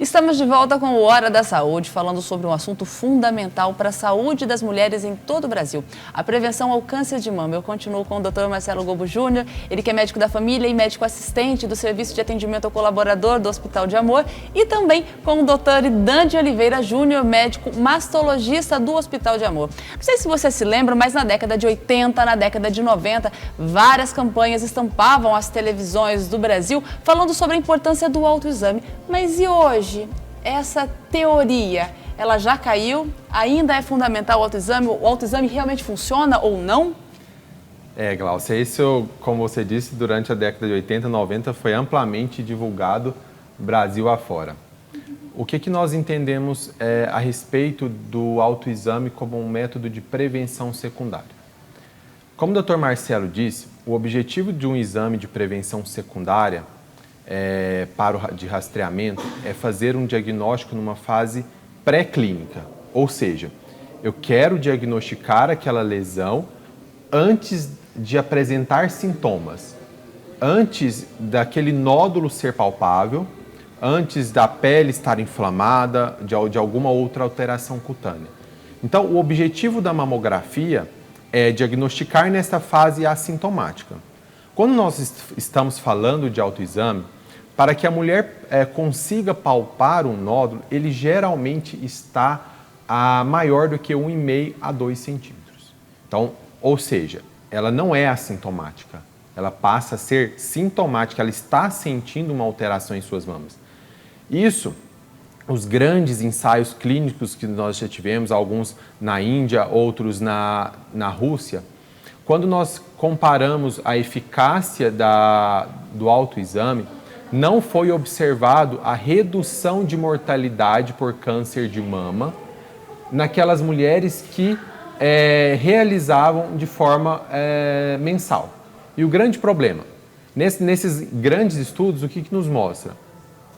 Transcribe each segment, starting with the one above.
Estamos de volta com o Hora da Saúde, falando sobre um assunto fundamental para a saúde das mulheres em todo o Brasil, a prevenção ao câncer de mama. Eu continuo com o Dr. Marcelo Gobo Júnior, ele que é médico da família e médico assistente do Serviço de Atendimento ao Colaborador do Hospital de Amor, e também com o Dr. Idan de Oliveira Júnior, médico mastologista do Hospital de Amor. Não sei se você se lembra, mas na década de 80, na década de 90, várias campanhas estampavam as televisões do Brasil falando sobre a importância do autoexame. Mas e hoje? Essa teoria, ela já caiu? Ainda é fundamental o autoexame? O autoexame realmente funciona ou não? Glaucia, isso, como você disse, durante a década de 80 e 90 foi amplamente divulgado Brasil afora. O que nós entendemos a respeito do autoexame como um método de prevenção secundária? Como o Dr. Marcelo disse, o objetivo de um exame de prevenção secundária de rastreamento é fazer um diagnóstico numa fase pré-clínica, ou seja, eu quero diagnosticar aquela lesão antes de apresentar sintomas, antes daquele nódulo ser palpável, antes da pele estar inflamada, de alguma outra alteração cutânea. Então, o objetivo da mamografia é diagnosticar nessa fase assintomática. Quando nós estamos falando de autoexame, para que a mulher consiga palpar um nódulo, ele geralmente está maior do que 1,5 a 2 centímetros. Então, ou seja, ela não é assintomática, ela passa a ser sintomática, ela está sentindo uma alteração em suas mamas. Isso, os grandes ensaios clínicos que nós já tivemos, alguns na Índia, outros na Rússia, quando nós comparamos a eficácia do autoexame, não foi observado a redução de mortalidade por câncer de mama naquelas mulheres que realizavam de forma mensal. E o grande problema, nesses grandes estudos, o que nos mostra?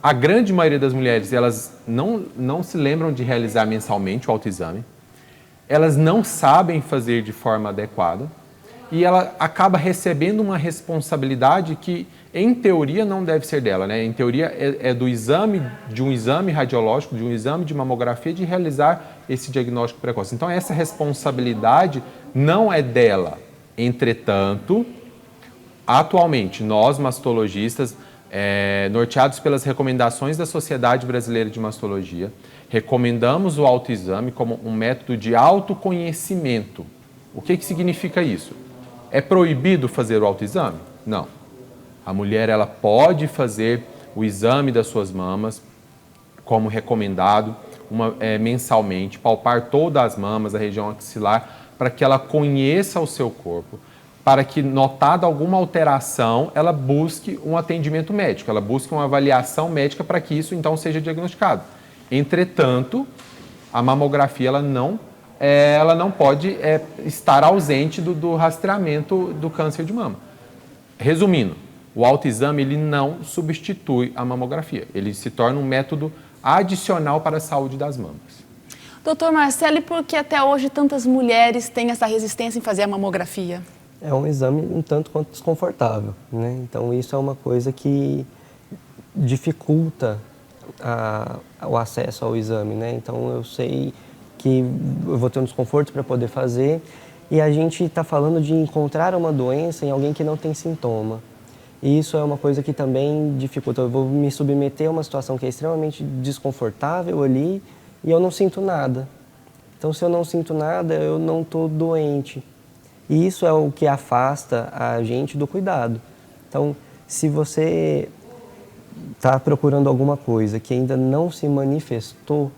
A grande maioria das mulheres, elas não se lembram de realizar mensalmente o autoexame, elas não sabem fazer de forma adequada, e ela acaba recebendo uma responsabilidade que, em teoria, não deve ser dela, né? Em teoria, de um exame radiológico, de um exame de mamografia, de realizar esse diagnóstico precoce. Então, essa responsabilidade não é dela. Entretanto, atualmente, nós, mastologistas, norteados pelas recomendações da Sociedade Brasileira de Mastologia, recomendamos o autoexame como um método de autoconhecimento. O que significa isso? É proibido fazer o autoexame? Não. A mulher ela pode fazer o exame das suas mamas, como recomendado, mensalmente, palpar todas as mamas, a região axilar, para que ela conheça o seu corpo, para que, notada alguma alteração, ela busque um atendimento médico, ela busque uma avaliação médica para que isso, então, seja diagnosticado. Entretanto, a mamografia ela não pode estar ausente do rastreamento do câncer de mama. Resumindo, o autoexame ele não substitui a mamografia, ele se torna um método adicional para a saúde das mamas. Doutor Marcelo, e por que até hoje tantas mulheres têm essa resistência em fazer a mamografia? É um exame um tanto quanto desconfortável, né? Então isso é uma coisa que dificulta o acesso ao exame, né? Então eu sei que eu vou ter um desconforto para poder fazer, e a gente está falando de encontrar uma doença em alguém que não tem sintoma. E isso é uma coisa que também dificulta. Eu vou me submeter a uma situação que é extremamente desconfortável ali e eu não sinto nada. Então, se eu não sinto nada, eu não estou doente. E isso é o que afasta a gente do cuidado. Então, se você está procurando alguma coisa que ainda não se manifestou,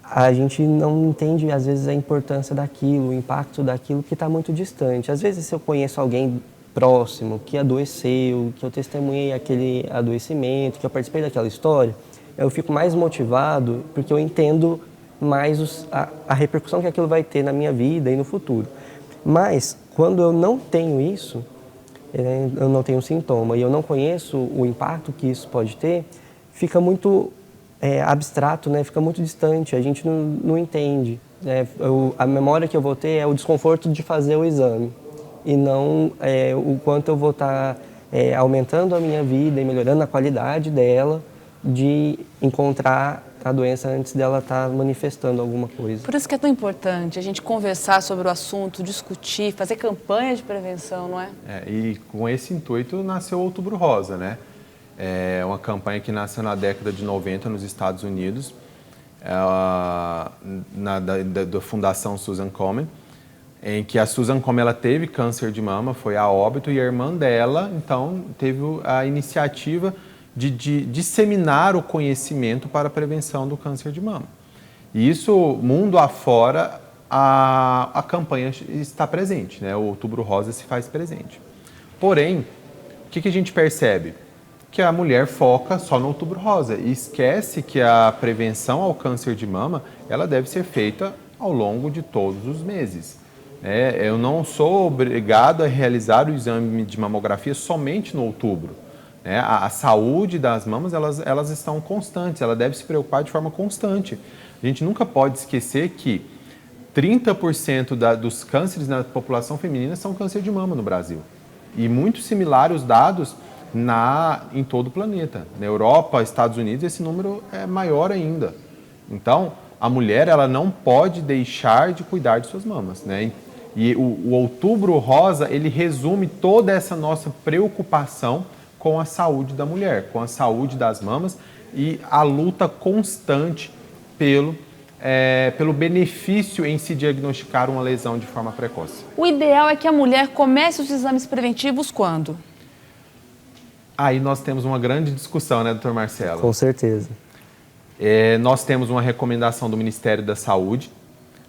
a gente não entende, às vezes, a importância daquilo, o impacto daquilo que está muito distante. Às vezes, se eu conheço alguém próximo que adoeceu, que eu testemunhei aquele adoecimento, que eu participei daquela história, eu fico mais motivado porque eu entendo mais a repercussão que aquilo vai ter na minha vida e no futuro. Mas, quando eu não tenho isso, eu não tenho sintoma e eu não conheço o impacto que isso pode ter, fica muito abstrato, né? Fica muito distante, a gente não entende. A memória que eu vou ter é o desconforto de fazer o exame e não o quanto eu vou estar aumentando a minha vida e melhorando a qualidade dela de encontrar a doença antes dela estar manifestando alguma coisa. Por isso que é tão importante a gente conversar sobre o assunto, discutir, fazer campanha de prevenção, não é? E com esse intuito nasceu o Outubro Rosa, né? É uma campanha que nasceu na década de 90 nos Estados Unidos, da Fundação Susan Komen, em que a Susan Komen ela teve câncer de mama, foi a óbito, e a irmã dela, então, teve a iniciativa de disseminar o conhecimento para a prevenção do câncer de mama. E isso, mundo afora, a campanha está presente, né? O Outubro Rosa se faz presente. Porém, o que a gente percebe? Que a mulher foca só no Outubro Rosa e esquece que a prevenção ao câncer de mama ela deve ser feita ao longo de todos os meses. Eu não sou obrigado a realizar o exame de mamografia somente no outubro. A saúde das mamas elas estão constantes, ela deve se preocupar de forma constante. A gente nunca pode esquecer que 30% dos cânceres na população feminina são câncer de mama no Brasil. E muito similar os dados em todo o planeta. Na Europa, Estados Unidos, esse número é maior ainda. Então, a mulher ela não pode deixar de cuidar de suas mamas, né? E o Outubro Rosa, ele resume toda essa nossa preocupação com a saúde da mulher, com a saúde das mamas e a luta constante pelo benefício em se diagnosticar uma lesão de forma precoce. O ideal é que a mulher comece os exames preventivos quando? Aí nós temos uma grande discussão, né, doutor Marcelo? Com certeza. Nós temos uma recomendação do Ministério da Saúde,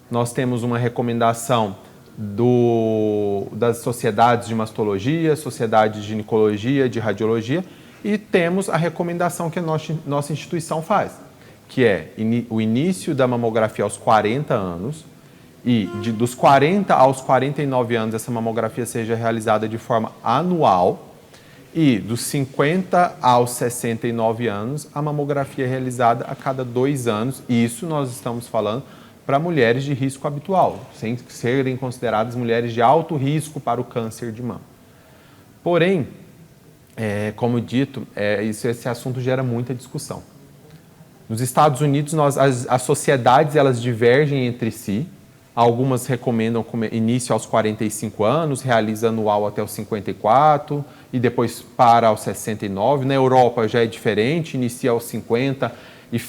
nós temos uma recomendação das sociedades de mastologia, sociedade de ginecologia, de radiologia, e temos a recomendação que a nossa instituição faz, que é o início da mamografia aos 40 anos e dos 40 aos 49 anos essa mamografia seja realizada de forma anual e dos 50 aos 69 anos a mamografia é realizada a cada 2 anos. Isso nós estamos falando para mulheres de risco habitual, sem serem consideradas mulheres de alto risco para o câncer de mama. Porém, como dito, esse assunto gera muita discussão. Nos Estados Unidos, as sociedades elas divergem entre si. Algumas recomendam início aos 45 anos, realiza anual até os 54 e depois para aos 69. Na Europa já é diferente, inicia aos 50 e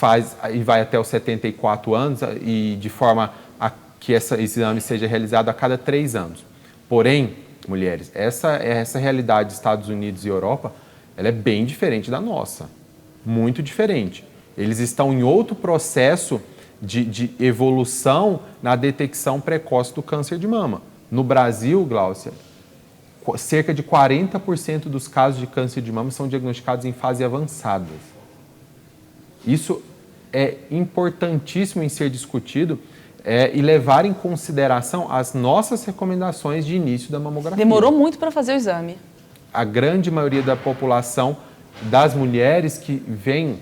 vai até os 74 anos e de forma a que esse exame seja realizado a cada 3 anos. Porém, mulheres, essa realidade dos Estados Unidos e Europa, ela é bem diferente da nossa, muito diferente. Eles estão em outro processo de evolução na detecção precoce do câncer de mama. No Brasil, Gláucia, cerca de 40% dos casos de câncer de mama são diagnosticados em fase avançada. Isso é importantíssimo em ser discutido e levar em consideração as nossas recomendações de início da mamografia. Demorou muito para fazer o exame. A grande maioria da população das mulheres que vêm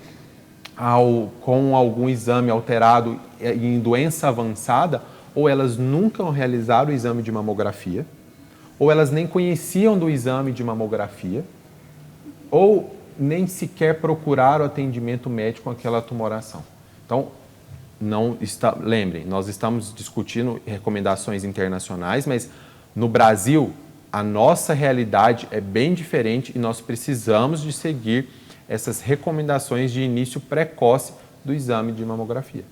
com algum exame alterado em doença avançada, ou elas nunca realizaram o exame de mamografia, ou elas nem conheciam do exame de mamografia, ou nem sequer procuraram atendimento médico com aquela tumoração. Então, lembrem, nós estamos discutindo recomendações internacionais, mas no Brasil, a nossa realidade é bem diferente e nós precisamos de seguir essas recomendações de início precoce do exame de mamografia.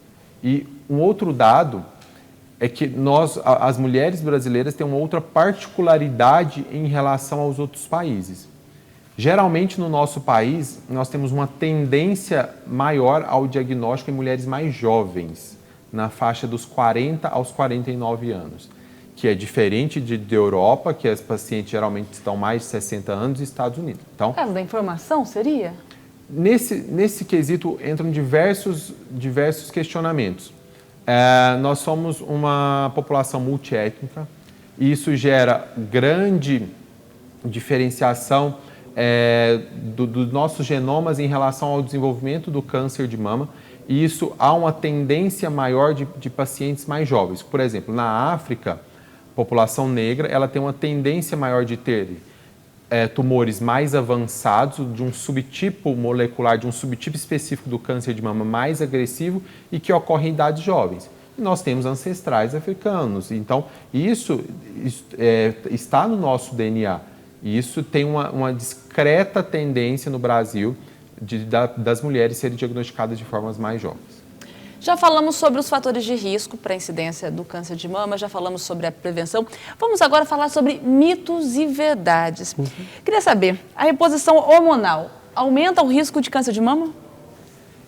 E um outro dado é que as mulheres brasileiras têm uma outra particularidade em relação aos outros países. Geralmente, no nosso país, nós temos uma tendência maior ao diagnóstico em mulheres mais jovens, na faixa dos 40 aos 49 anos, que é diferente da Europa, que as pacientes geralmente estão mais de 60 anos, e Estados Unidos. Então, por causa da informação, seria? Nesse quesito entram diversos questionamentos. Nós somos uma população multiétnica e isso gera grande diferenciação dos nossos genomas em relação ao desenvolvimento do câncer de mama, e isso há uma tendência maior de pacientes mais jovens. Por exemplo, na África, a população negra ela tem uma tendência maior de ter tumores mais avançados, de um subtipo molecular, de um subtipo específico do câncer de mama mais agressivo e que ocorre em idades jovens. E nós temos ancestrais africanos, então isso está no nosso DNA. E isso tem uma discreta tendência no Brasil das mulheres serem diagnosticadas de formas mais jovens. Já falamos sobre os fatores de risco para a incidência do câncer de mama, já falamos sobre a prevenção. Vamos agora falar sobre mitos e verdades. Queria saber, a reposição hormonal aumenta o risco de câncer de mama?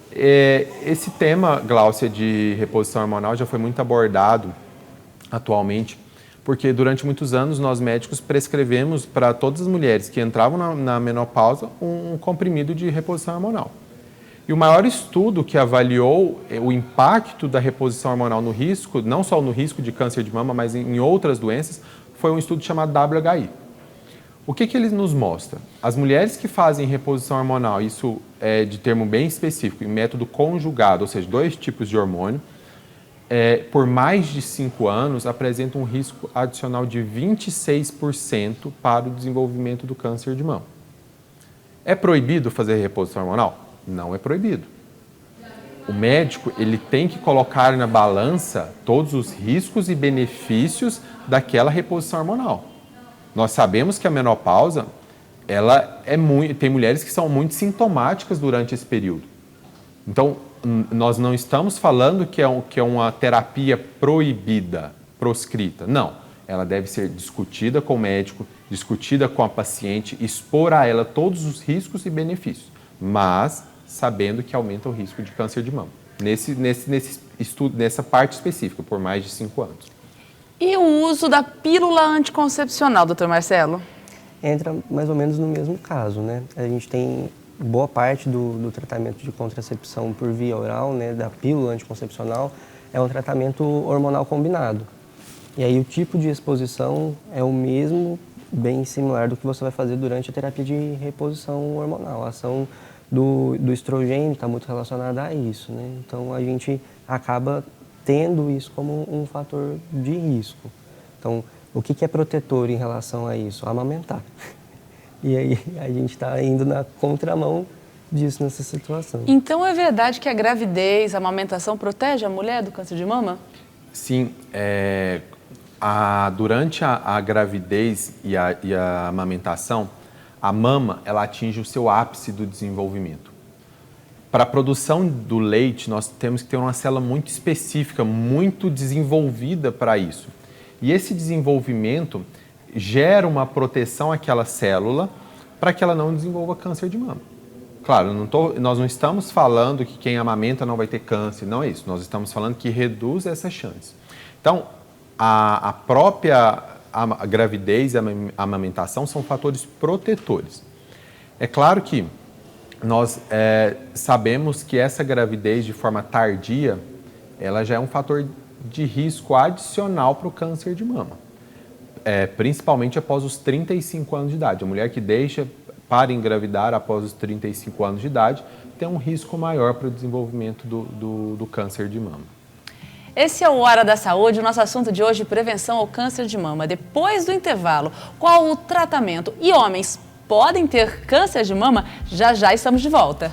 Esse tema, Gláucia, de reposição hormonal já foi muito abordado atualmente, porque durante muitos anos nós médicos prescrevemos para todas as mulheres que entravam na menopausa um comprimido de reposição hormonal. E o maior estudo que avaliou o impacto da reposição hormonal no risco, não só no risco de câncer de mama, mas em outras doenças, foi um estudo chamado WHI. O que ele nos mostra? As mulheres que fazem reposição hormonal, isso é de termo bem específico, em método conjugado, ou seja, 2 tipos de hormônio, por mais de 5 anos, apresentam um risco adicional de 26% para o desenvolvimento do câncer de mama. É proibido fazer reposição hormonal? Não é proibido. O médico ele tem que colocar na balança todos os riscos e benefícios daquela reposição hormonal. Nós sabemos que a menopausa, tem mulheres que são muito sintomáticas durante esse período. Então, nós não estamos falando que é uma terapia proibida, proscrita. Não, ela deve ser discutida com o médico, discutida com a paciente, expor a ela todos os riscos e benefícios, mas sabendo que aumenta o risco de câncer de mama. Nesse estudo, nessa parte específica, por mais de 5 anos. E o uso da pílula anticoncepcional, doutor Marcelo? Entra mais ou menos no mesmo caso, né? A gente tem boa parte do tratamento de contracepção por via oral, né, da pílula anticoncepcional, é um tratamento hormonal combinado. E aí o tipo de exposição é o mesmo, bem similar do que você vai fazer durante a terapia de reposição hormonal. A ação do estrogênio está muito relacionada a isso, né? Então a gente acaba tendo isso como um fator de risco. Então, o que é protetor em relação a isso? Amamentar. E aí a gente está indo na contramão disso nessa situação. Então é verdade que a gravidez, a amamentação protege a mulher do câncer de mama? Sim, durante a gravidez e a amamentação, a mama ela atinge o seu ápice do desenvolvimento. Para a produção do leite, nós temos que ter uma célula muito específica, muito desenvolvida para isso. E esse desenvolvimento gera uma proteção àquela célula para que ela não desenvolva câncer de mama. Claro, nós não estamos falando que quem amamenta não vai ter câncer, não é isso. Nós estamos falando que reduz essa chance. Então, a própria gravidez e a amamentação são fatores protetores. É claro que nós sabemos que essa gravidez de forma tardia, ela já é um fator de risco adicional para o câncer de mama. Principalmente após os 35 anos de idade. A mulher que deixa para engravidar após os 35 anos de idade tem um risco maior para o desenvolvimento do câncer de mama. Esse é o Hora da Saúde, o nosso assunto de hoje, prevenção ao câncer de mama. Depois do intervalo, qual o tratamento? E homens podem ter câncer de mama? Já já estamos de volta.